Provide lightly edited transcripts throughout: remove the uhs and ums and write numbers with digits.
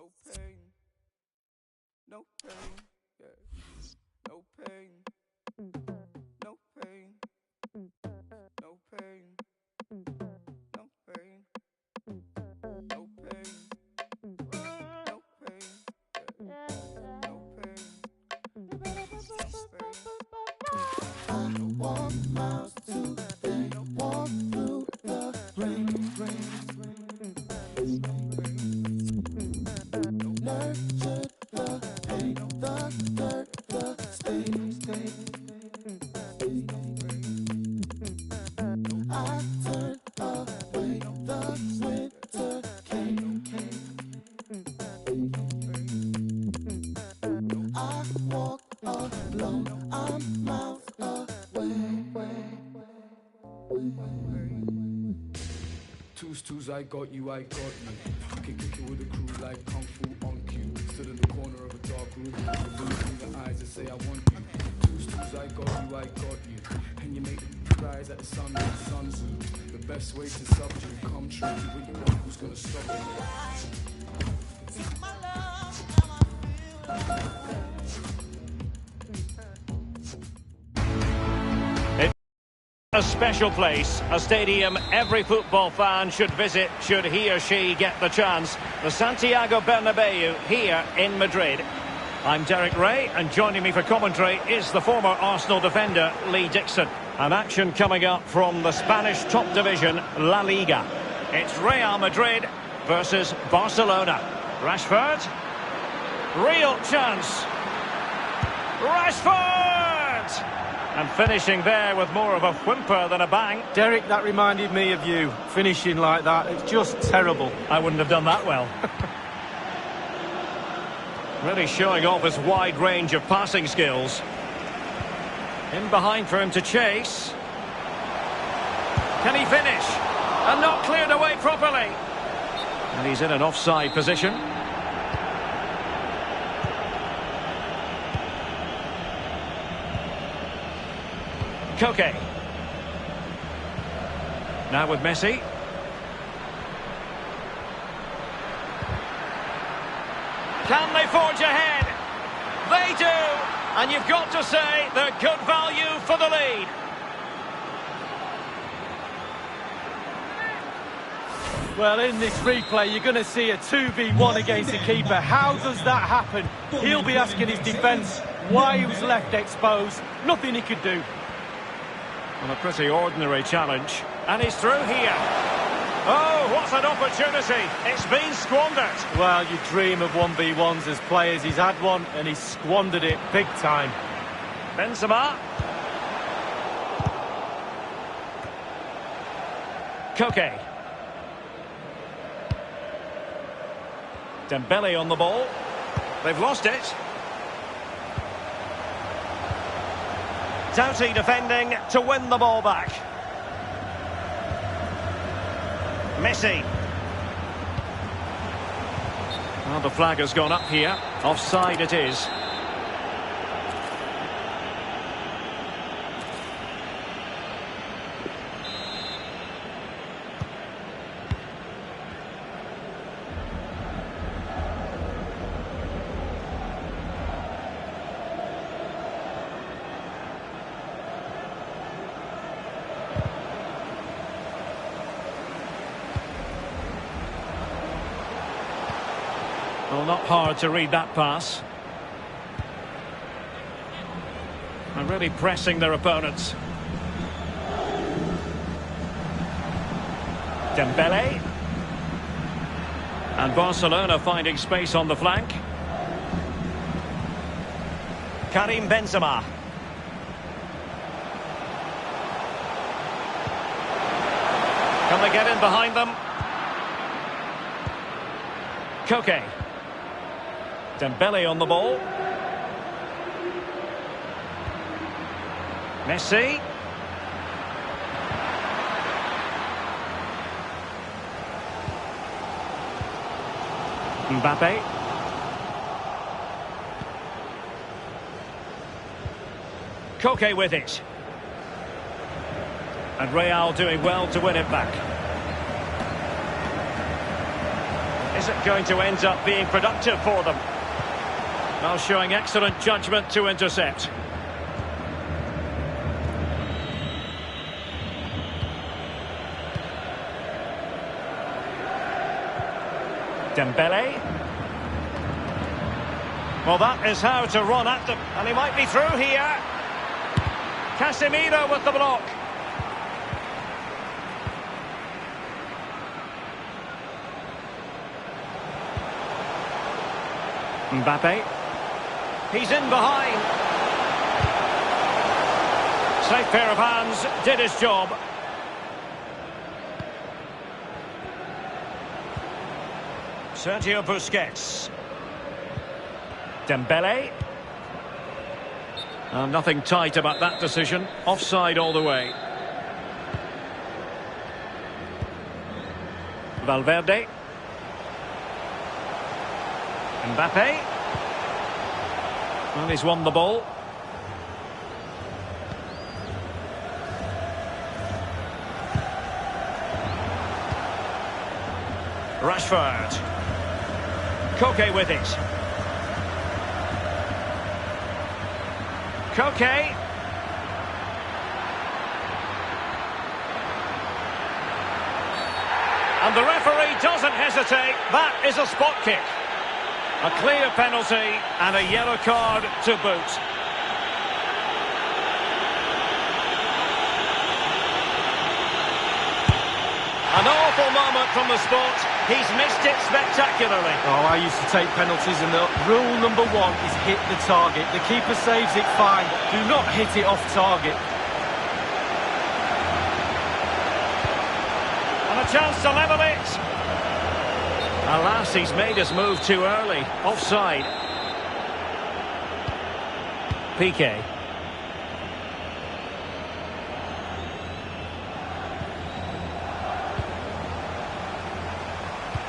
No pain, no pain, yeah. No pain, no pain, no pain, no pain, no pain, no pain, yeah. No pain, no pain. I walk miles today, walk through the rain. Nurtured the pain, the dirt, the stain. I turned away, the winter came. I walk alone, I'm miles away. Twos, I got you. Fucking kick it with a crew like Kung Fu on cue. Stood in the corner of a dark room, losing the eyes that say I want you. Twos, I got you. And you make me rise at the sun with the sun suit. The best way to subdue, come true. When you want, who's gonna stop you? A special place, a stadium every football fan should visit should he or she get the chance. The Santiago Bernabeu here in Madrid. I'm Derek Ray, and joining me for commentary is the former Arsenal defender Lee Dixon. An action coming up from the Spanish top division, La Liga. It's Real Madrid versus Barcelona. Rashford. Real chance. Rashford! And finishing there with more of a whimper than a bang. Derek, that reminded me of you, finishing like that. It's just terrible. I wouldn't have done that well. Really showing off his wide range of passing skills. In behind for him to chase. Can he finish? And not cleared away properly. And he's in an offside position. Koke. Now with Messi. Can they forge ahead? They do! And you've got to say they're good value for the lead. Well, in this replay, you're going to see a 2v1 against the keeper. How does that happen? He'll be asking his defence why he was left exposed. Nothing he could do. Well, a pretty ordinary challenge. And he's through here. Oh, what an opportunity. It's been squandered. Well, you dream of 1v1s as players. He's had one and he's squandered it big time. Benzema. Koke. Dembele on the ball. They've lost it. Doughty defending to win the ball back. Messi. Well, the flag has gone up here. Offside it is. Well, not hard to read that pass. And really pressing their opponents. Dembele. And Barcelona finding space on the flank. Karim Benzema. Can they get in behind them? Koke. Dembele on the ball. Messi. Mbappe. Koke with it. And Real doing well to win it back. Is it going to end up being productive for them? Well, showing excellent judgment to intercept. Dembele. Well, that is how to run at them. And he might be through here. Casemiro with the block. Mbappe. He's in behind. Safe pair of hands, did his job. Sergio Busquets. Dembele. Nothing tight about that decision. Offside all the way. Valverde. Mbappe. Well, he's won the ball. Rashford. Koke with it. Koke. And the referee doesn't hesitate. That is a spot kick. A clear penalty and a yellow card to boot. An awful moment from the spot. He's missed it spectacularly. Oh, I used to take penalties, and the rule number one is hit the target. The keeper saves it fine. Do not hit it off target. And a chance to level it. Alas, he's made his move too early. Offside. Piqué.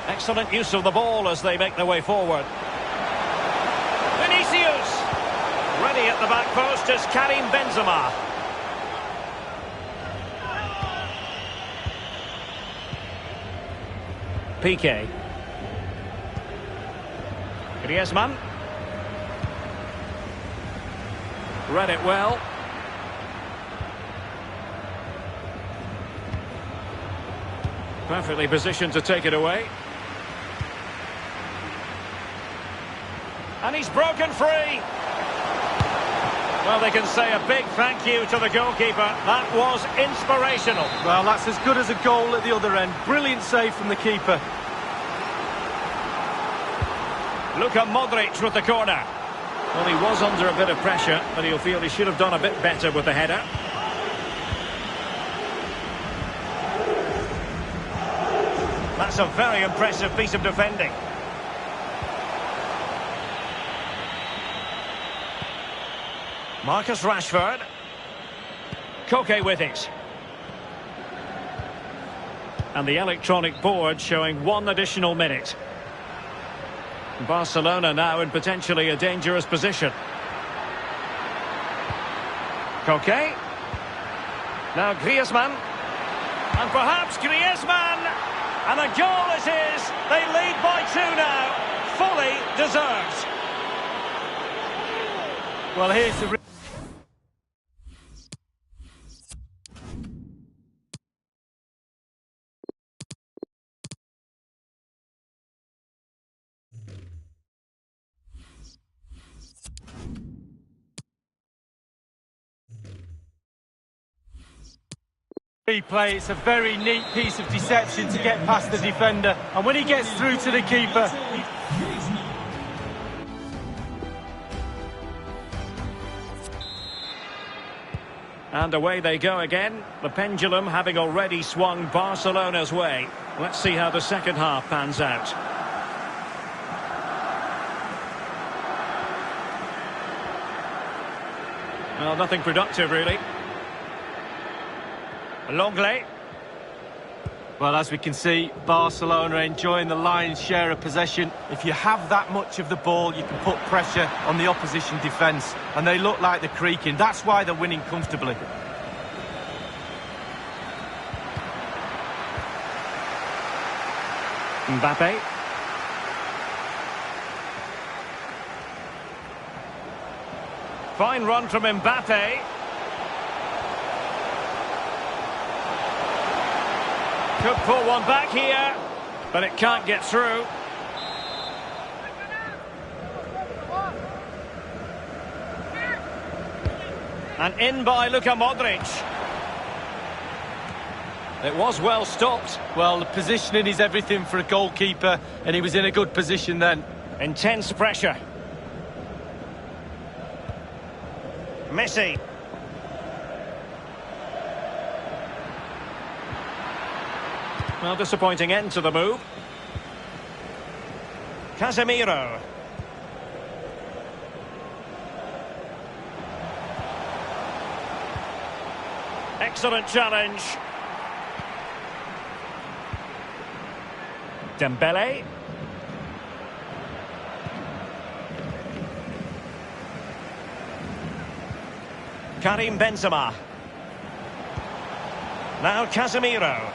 Excellent use of the ball as they make their way forward. Vinicius. Ready at the back post is Karim Benzema. Piqué. Griezmann. Read it well. Perfectly positioned to take it away. And he's broken free. Well, they can say a big thank you to the goalkeeper. That was inspirational. Well, that's as good as a goal at the other end. Brilliant save from the keeper. Luka Modric with the corner. Well, he was under a bit of pressure, but he'll feel he should have done a bit better with the header. That's a very impressive piece of defending. Marcus Rashford. Koke with it. And the electronic board showing 1 additional minute. Barcelona now in potentially a dangerous position. Koke. Now Griezmann. And perhaps Griezmann. And a goal it is. They lead by 2 now. Fully deserved. Well, here's the... replay. It's a very neat piece of deception to get past the defender, and when he gets through to the keeper, and away they go again, the pendulum having already swung Barcelona's way. Let's see how the second half pans out. Well, nothing productive really. Longley. well, as we can see, Barcelona enjoying the lion's share of possession. If you have that much of the ball, you can put pressure on the opposition defence, and they look like they're creaking. That's why they're winning comfortably. Mbappe. Fine run from Mbappe. Could pull one back here, but it can't get through. And in by Luka Modric. It was well stopped. Well, the positioning is everything for a goalkeeper, and he was in a good position then. Intense pressure. Messi. Well, disappointing end to the move. Casemiro. Excellent challenge. Dembele. Karim Benzema. Now Casemiro.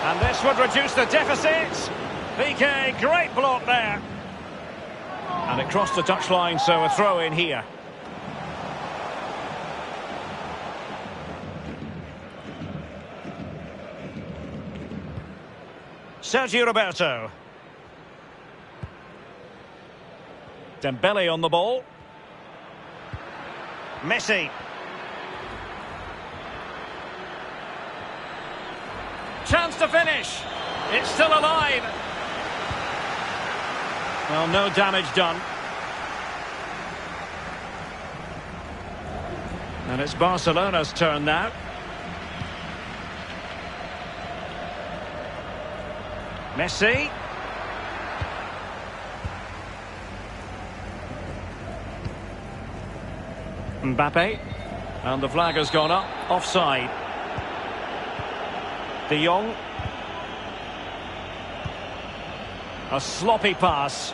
And this would reduce the deficit. PK, great block there. And it crossed the touchline, so a throw in here. Sergio Roberto. Dembele on the ball. Messi. Chance to finish. It's still alive. Well, no damage done. And it's Barcelona's turn now. Messi. Mbappe. And the flag has gone up. Offside. De Jong. A sloppy pass.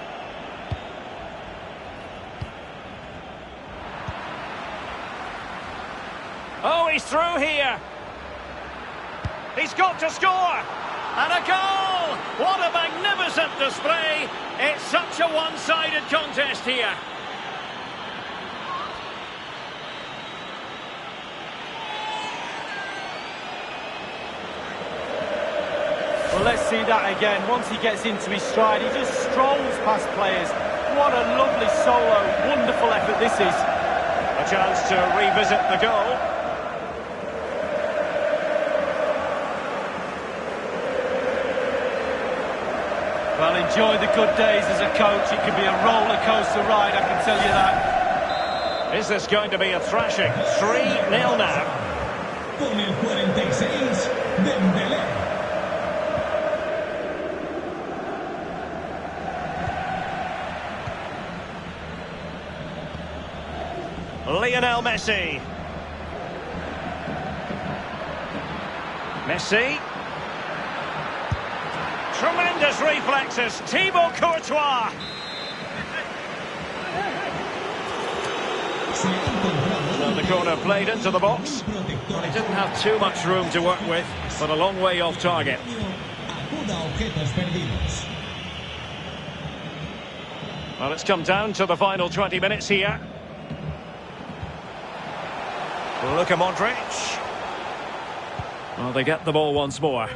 Oh, he's through here. He's got to score. And a goal! What a magnificent display. It's such a one-sided contest here. Well, let's see that again. Once he gets into his stride, he just strolls past players. What a lovely solo. Wonderful effort this is. A chance to revisit the goal. Well, enjoy the good days as a coach. It could be a roller coaster ride, I can tell you that. Is this going to be a thrashing? 3-0 now. Con el 46, Dembélé. Lionel Messi. Messi. Tremendous reflexes. Thibaut Courtois. So the corner played into the box. He didn't have too much room to work with, but a long way off target. Well, it's come down to the final 20 minutes here. Luka Modric. Well, they get the ball once more.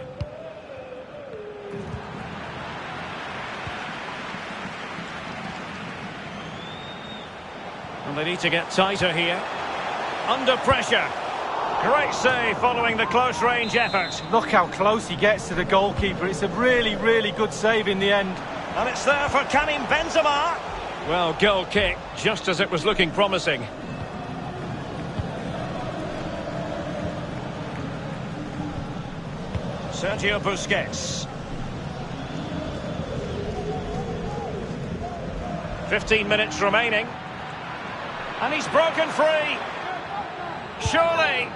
And they need to get tighter here. Under pressure. Great save following the close-range effort. Look how close he gets to the goalkeeper. It's a really, really good save in the end. And it's there for Karim Benzema. Well, goal kick, just as it was looking promising. Sergio Busquets. 15 minutes remaining. And he's broken free. Surely.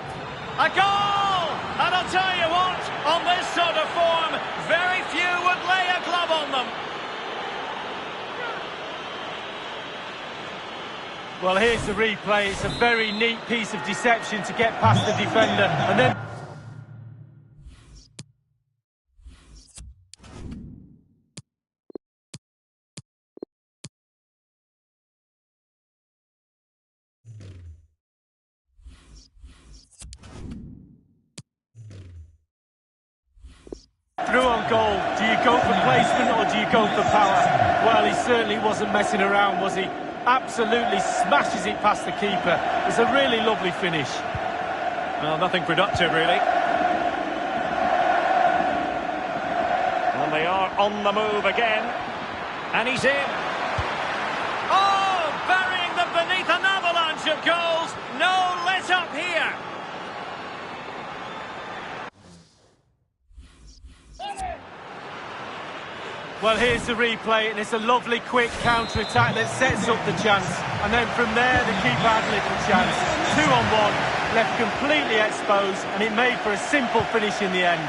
A goal! And I'll tell you what, on this sort of form, very few would lay a glove on them. Well, here's the replay. It's a very neat piece of deception to get past the defender. And then through on goal. Do you go for placement or do you go for power? Well, he certainly wasn't messing around, was he? Absolutely smashes it past the keeper. It's a really lovely finish. Well, nothing productive, really. And they are on the move again. And he's in. Oh, burying them beneath an avalanche of goals. No let up here. Well, here's the replay, and it's a lovely quick counter-attack that sets up the chance. And then from there, the keeper had little chance. 2-on-1, left completely exposed, and it made for a simple finish in the end.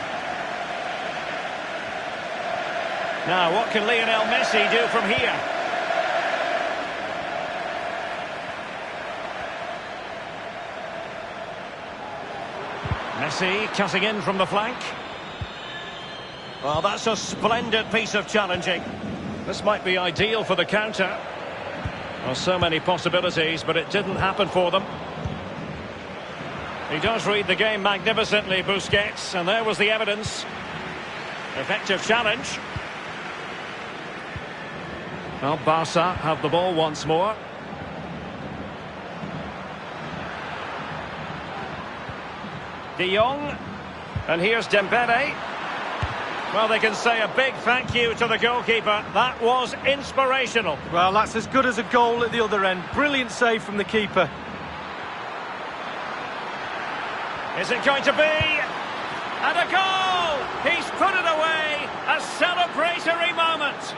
Now, what can Lionel Messi do from here? Messi cutting in from the flank. Well, that's a splendid piece of challenging. This might be ideal for the counter. Well, so many possibilities, but it didn't happen for them. He does read the game magnificently, Busquets, and there was the evidence. Effective challenge. Well, Barca have the ball once more. De Jong. And here's Dembele. Well, they can say a big thank you to the goalkeeper. That was inspirational. Well, that's as good as a goal at the other end. Brilliant save from the keeper. Is it going to be? And a goal! He's put it away. A celebratory moment.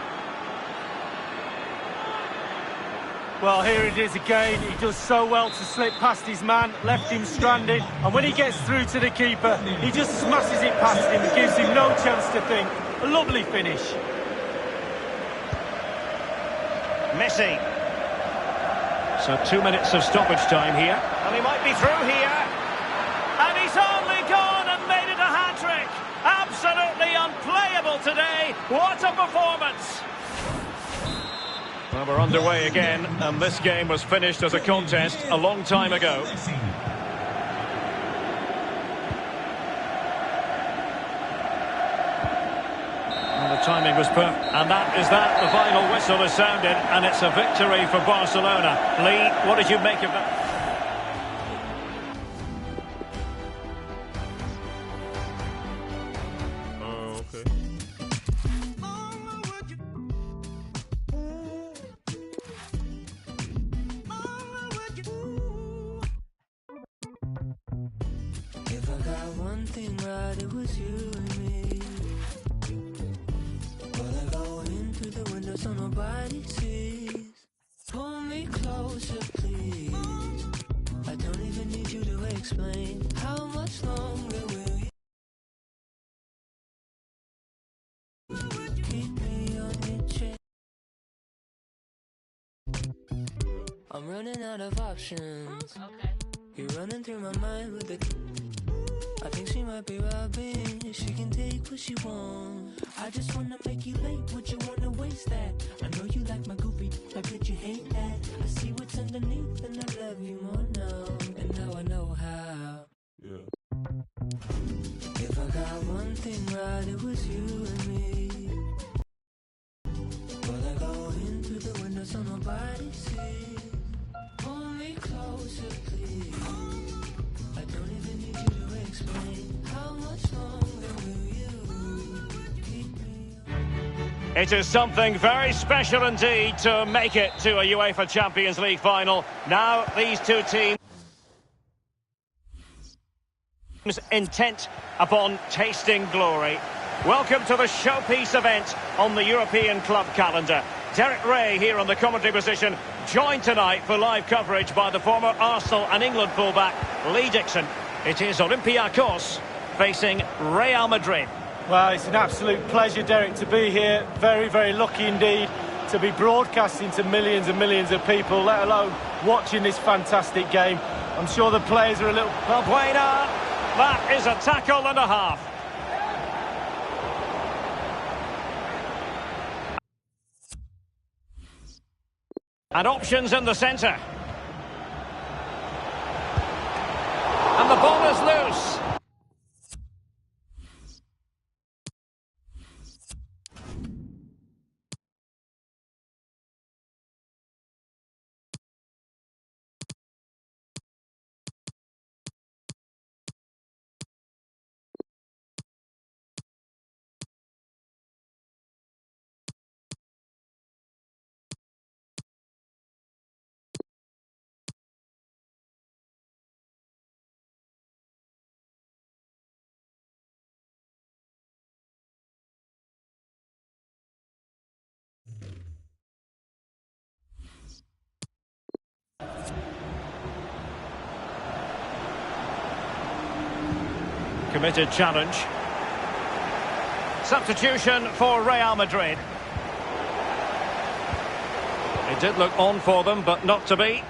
Well, here it is again. He does so well to slip past his man, left him stranded, and when he gets through to the keeper, he just smashes it past him and gives him no chance to think. A lovely finish. Messi. So 2 minutes of stoppage time here. And he might be through here. And he's only gone and made it a hat-trick. Absolutely unplayable today. What a performance. Well, we're underway again, and this game was finished as a contest a long time ago. Well, the timing was perfect, and that is that. The final whistle is sounded, and it's a victory for Barcelona. Lee, what did you make of that? If I got one thing right, it was you and me. Well, I go in through the window so nobody sees. Pull me closer, please. I don't even need you to explain. How much longer will you keep me on your chain? I'm running out of options. You're running through my mind with the... I think she might be robbing. She can take what she wants. I just wanna make you late. Would you wanna waste that? I know you like my goofy, but could you hate that? I see what's underneath and I love you more now. And now I know how. Yeah. If I got one thing right, it was you and me. Well, I go in through the window so nobody sees. Pull me closer, please. I don't even need you to explain. How much longer will you keep me? It is something very special indeed to make it to a UEFA Champions League final. Now these two teams intent upon tasting glory. Welcome to the showpiece event on the European club calendar. Derek Ray here on the commentary position, joined tonight for live coverage by the former Arsenal and England fullback Lee Dixon. It is Olympiacos facing Real Madrid. Well, it's an absolute pleasure, Derek, to be here. Very, very lucky indeed to be broadcasting to millions and millions of people, let alone watching this fantastic game. I'm sure the players are a little... Valbuena, that is a tackle and a half. And options in the centre. And the ball is loose. Committed challenge. Substitution for Real Madrid. It did look on for them, but not to be.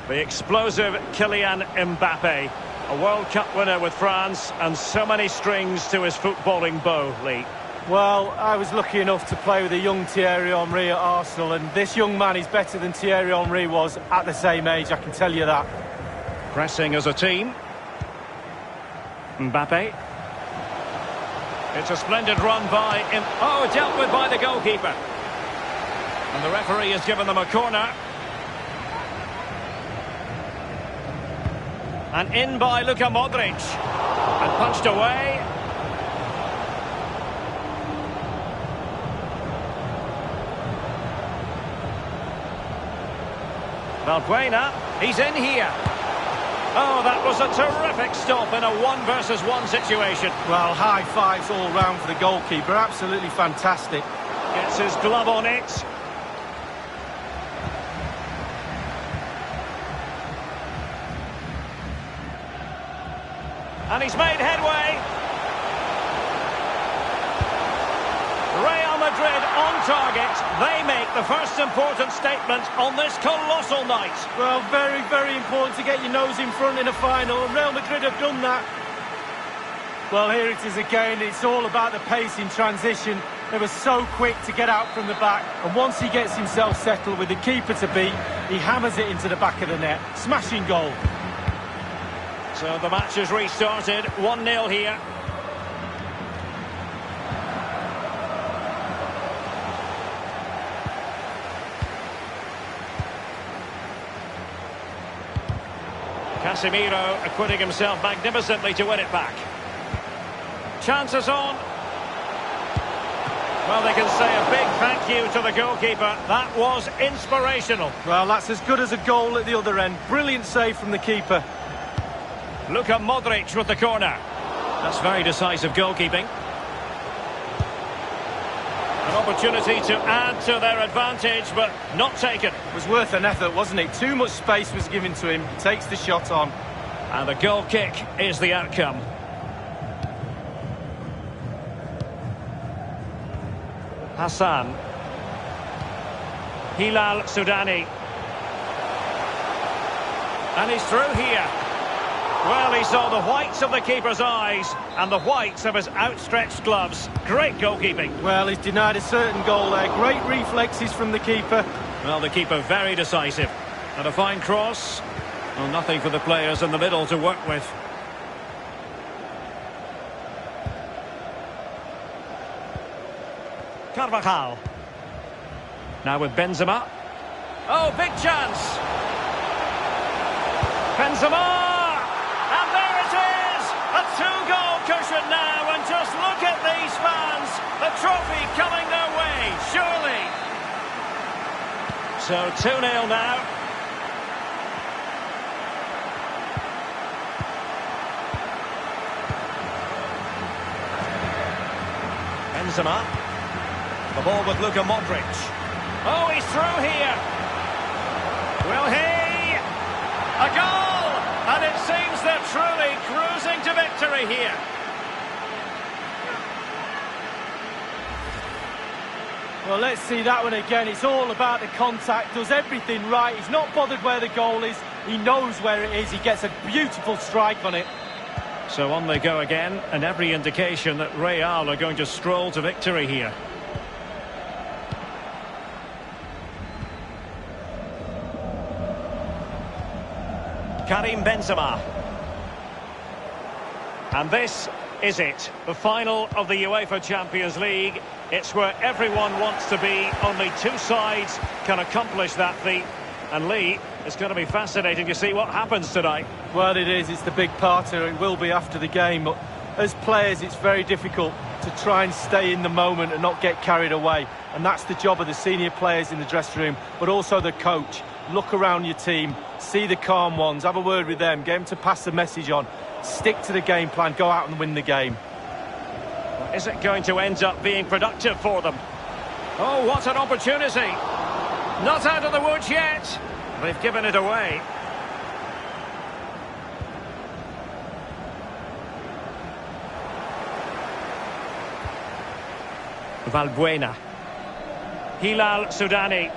The explosive Kylian Mbappe, a World Cup winner with France, and so many strings to his footballing bow, Lee. Well, I was lucky enough to play with a young Thierry Henry at Arsenal, and this young man is better than Thierry Henry was at the same age, I can tell you that. Pressing as a team. Mbappe. It's a splendid run by him. Oh, dealt with by the goalkeeper. And the referee has given them a corner. And in by Luka Modric. And punched away. Valbuena, he's in here. Oh, that was a terrific stop in a 1-versus-1 situation. Well, high fives all round for the goalkeeper, absolutely fantastic. Gets his glove on it. And he's made headway. Real Madrid on target. They make the first important statement on this colossal night. Well, very, very important to get your nose in front in a final, and Real Madrid have done that. Well, here it is again. It's all about the pace in transition. They were so quick to get out from the back, and once he gets himself settled with the keeper to beat, he hammers it into the back of the net. Smashing goal. So the match has restarted, 1-0 here. Casemiro acquitting himself magnificently to win it back. Chances on. Well, they can say a big thank you to the goalkeeper. That was inspirational. Well, that's as good as a goal at the other end. Brilliant save from the keeper. Luka Modric with the corner. That's very decisive goalkeeping. An opportunity to add to their advantage, but not taken. It was worth an effort, wasn't it? Too much space was given to him. Takes the shot on. And the goal kick is the outcome. Hassan. Hilal Sudani. And he's through here. Well, he saw the whites of the keeper's eyes and the whites of his outstretched gloves. Great goalkeeping. Well, he's denied a certain goal there. Great reflexes from the keeper. Well, the keeper very decisive. And a fine cross. Well, nothing for the players in the middle to work with. Carvajal. Now with Benzema. Oh, big chance. Benzema! And there it is! A two-goal cushion now, and just look at these fans! The trophy coming their way, surely! So 2-0 now. Benzema. The ball with Luka Modric. Oh, he's through here! Will he? A goal! And it seems they're truly cruising to victory here. Well, let's see that one again. It's all about the contact, does everything right. He's not bothered where the goal is. He knows where it is. He gets a beautiful strike on it. So on they go again, and every indication that Real are going to stroll to victory here. Karim Benzema. And this is it, the final of the UEFA Champions League. It's where everyone wants to be. Only two sides can accomplish that feat. And Lee, it's going to be fascinating to see what happens tonight. Well, it is. It's the big parter. It will be after the game. But as players, it's very difficult to try and stay in the moment and not get carried away. And that's the job of the senior players in the dressing room, but also the coach. Look around your team, see the calm ones, have a word with them, get them to pass the message on. Stick to the game plan, go out and win the game. Is it going to end up being productive for them? Oh, what an opportunity! Not out of the woods yet. They've given it away. Valbuena. Hilal Sudani.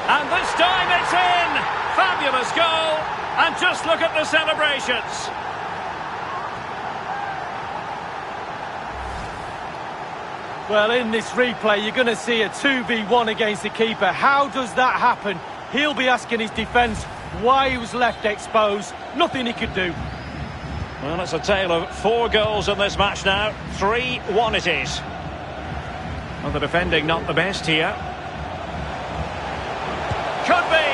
And this time it's in! Fabulous goal! And just look at the celebrations! Well, in this replay, you're going to see a 2v1 against the keeper. How does that happen? He'll be asking his defence why he was left exposed. Nothing he could do. Well, it's a tale of 4 goals in this match now. 3-1 it is. Well, the defending not the best here. Could be!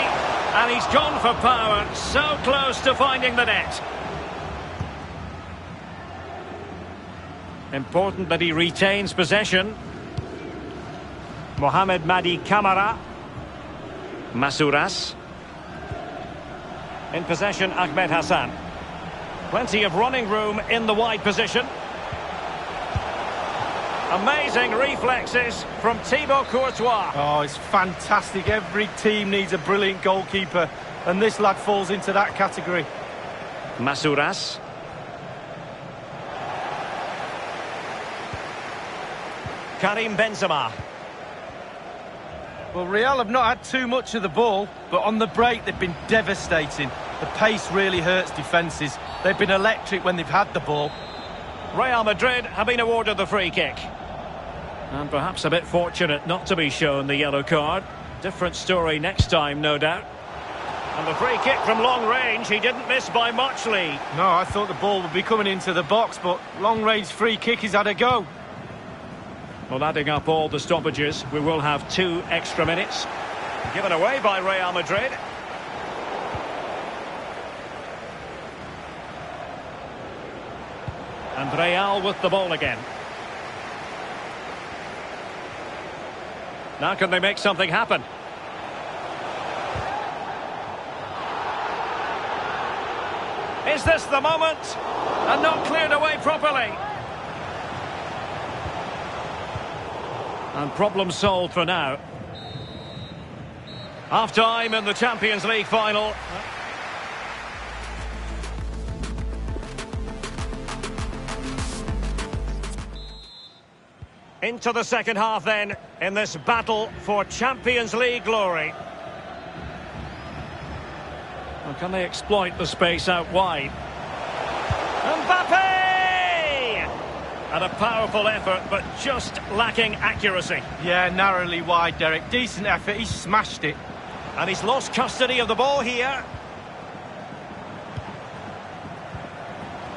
And he's gone for power. So close to finding the net. Important that he retains possession. Mohamed Madi Kamara. Masouras. In possession, Ahmed Hassan. Plenty of running room in the wide position. Amazing reflexes from Thibaut Courtois. Oh, it's fantastic. Every team needs a brilliant goalkeeper, and this lad falls into that category. Masouras. Karim Benzema. Well, Real have not had too much of the ball, but on the break they've been devastating. The pace really hurts defences. They've been electric when they've had the ball. Real Madrid have been awarded the free kick. And perhaps a bit fortunate not to be shown the yellow card. Different story next time, no doubt. And the free kick from long range, he didn't miss by much, Lee. No, I thought the ball would be coming into the box, but long-range free kick, he's had a go. Well, adding up all the stoppages, we will have 2 extra minutes. Given away by Real Madrid. And Real with the ball again. Now can they make something happen? Is this the moment? And not cleared away properly. And problem solved for now. Half-time in the Champions League final. Into the second half then, in this battle for Champions League glory. Well, can they exploit the space out wide? Mbappe! And a powerful effort, but just lacking accuracy. Yeah, narrowly wide, Derek. Decent effort, he smashed it. And he's lost custody of the ball here.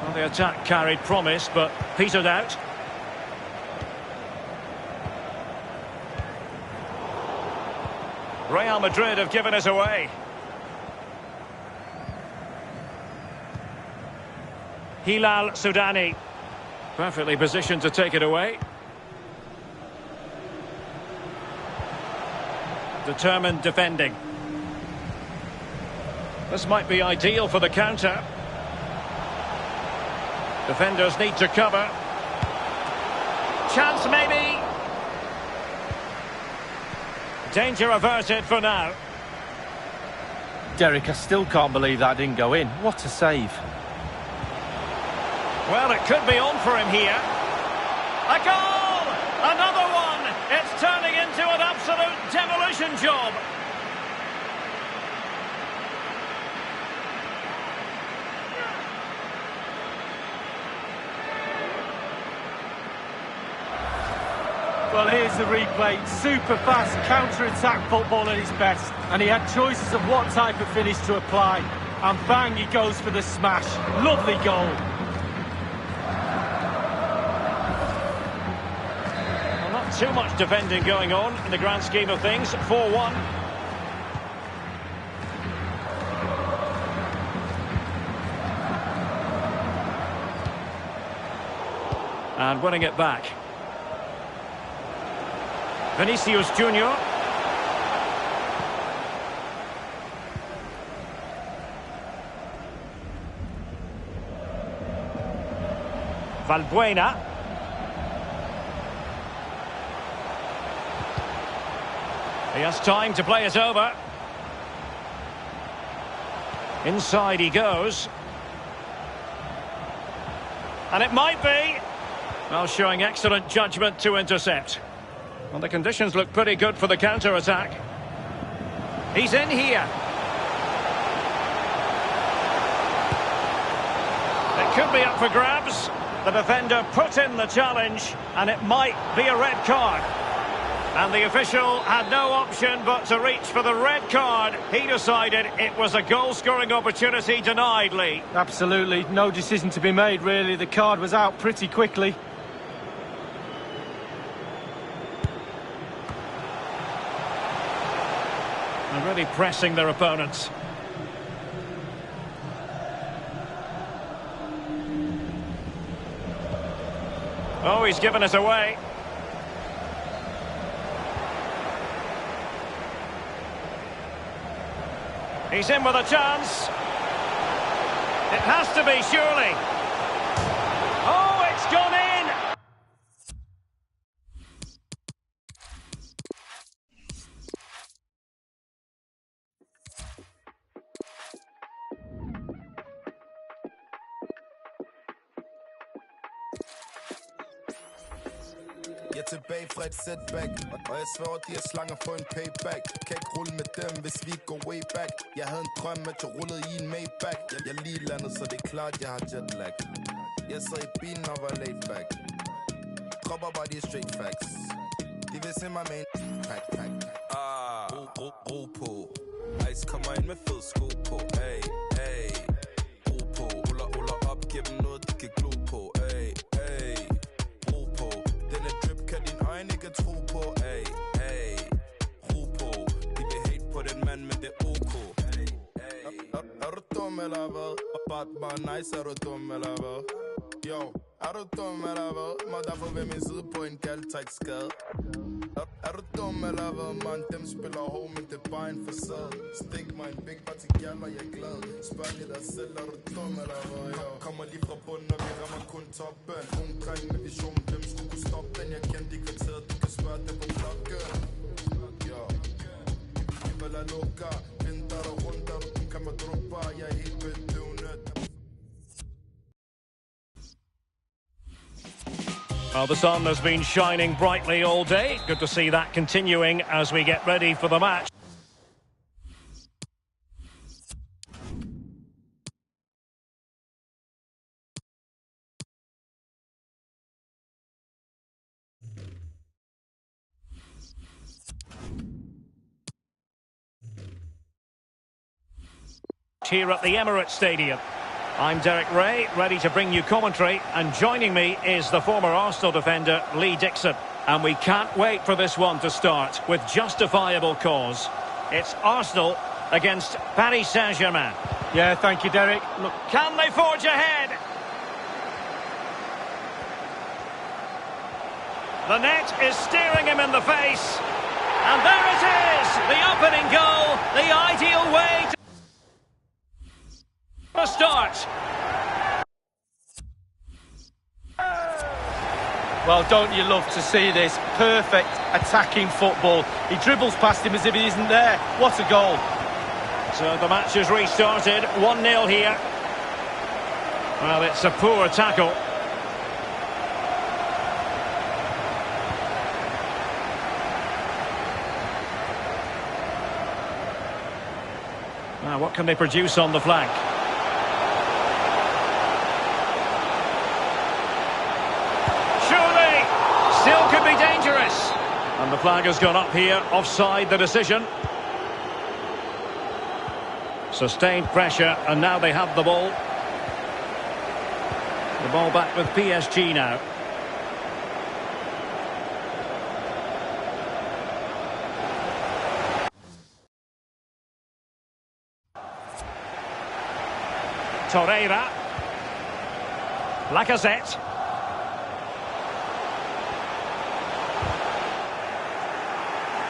Well, the attack carried promise, but petered out. Real Madrid have given us away. Hilal Sudani. Perfectly positioned to take it away. Determined defending. This might be ideal for the counter. Defenders need to cover. Chance maybe. Danger averted for now. Derek, I still can't believe that didn't go in. What a save. Well, it could be on for him here. A goal! Another one! It's turning into an absolute demolition job. Well, here's the replay. Super fast counter-attack football at its best. And he had choices of what type of finish to apply. And bang, he goes for the smash. Lovely goal. Well, not too much defending going on in the grand scheme of things. 4-1. And winning it back. Vinicius Junior. Valbuena. He has time to play it over. Inside he goes. And it might be. Well, showing excellent judgment to intercept. Well, the conditions look pretty good for the counter-attack. He's in here. It could be up for grabs. The defender put in the challenge, and it might be a red card. And the official had no option but to reach for the red card. He decided it was a goal-scoring opportunity denied, Lee. Absolutely, no decision to be made, really. The card was out pretty quickly. And really pressing their opponents. Oh, he's given it away. He's in with a chance. It has to be, surely. Oh, it's gone in! Jeg er tilbage fra et setback, og jeg sværger, de er slanger for en payback. Kan ikke rulle med dem, hvis vi går way back. Jeg havde en drøm, at jeg rullede i en Maybach. Jeg lige landet, så det er klart, jeg har jetlag. Jeg sad i bilen og var laid back. Dropper bare de straight facts. De vil se mig med en pack. Ro på. Ice kommer ind med fed sko på. Ay. Ro på. Ruller op, giv dem noget, de kan glo på. Ay. Ro på. Denne drip kan din øjne ikke tro på. Ay. Ro på. De vil hate på den mand, men det er ok. Er du dum eller hvad? Bare nice, er du dum eller hvad? Yo, er du dum eller hvad? Må derfor ved min side på en galtag skade. Er du dum eller hvad, man? Dem spiller hård, men det er bare en facade. Stik mig en big party girl, og jeg er glad. Spørg lige dig selv, er du dum eller hvad? Yo, kommer lige fra bunden, og vi rammer kun toppen. Ung dreng med vision, hvem skulle kunne stoppe den? Jeg kendte de kvarteret, du kan spørge dem på klokken. Yo, vi vil lade lukke. Vinter der rundt, der du kan mig druppe. Jeg er helt bedøvende. Well, the sun has been shining brightly all day. Good to see that continuing as we get ready for the match. Here at the Emirates Stadium. I'm Derek Ray, ready to bring you commentary, and joining me is the former Arsenal defender, Lee Dixon. And we can't wait for this one to start, with justifiable cause. It's Arsenal against Paris Saint-Germain. Yeah, thank you, Derek. Look, can they forge ahead? The net is staring him in the face. And there it is, the opening goal, the ideal way to start. Well, don't you love to see this? Perfect attacking football. He dribbles past him as if he isn't there. What a goal. So the match has restarted, 1-0 here. Well, it's a poor tackle. Now, what can they produce on the flank? Still could be dangerous. And the flag has gone up here, offside the decision. Sustained pressure, and now they have the ball. The ball back with PSG now. Torreira. Lacazette.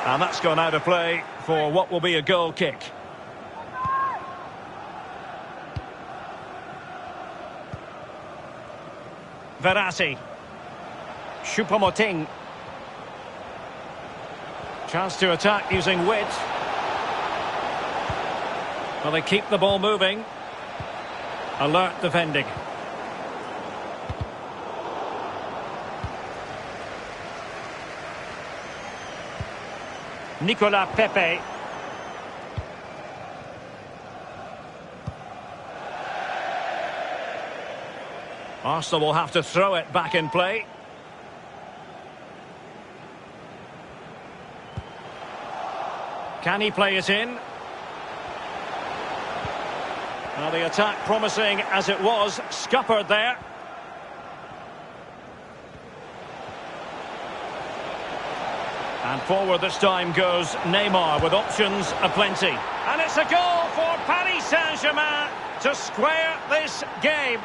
And that's gone out of play for what will be a goal kick. Verratti. Choupo-Moting. Chance to attack using width. Well, they keep the ball moving. Alert defending. Nicolas Pepe. Arsenal will have to throw it back in play. Can he play it in? Now the attack promising as it was, scuppered there. And forward this time goes Neymar with options aplenty. And it's a goal for Paris Saint-Germain to square this game.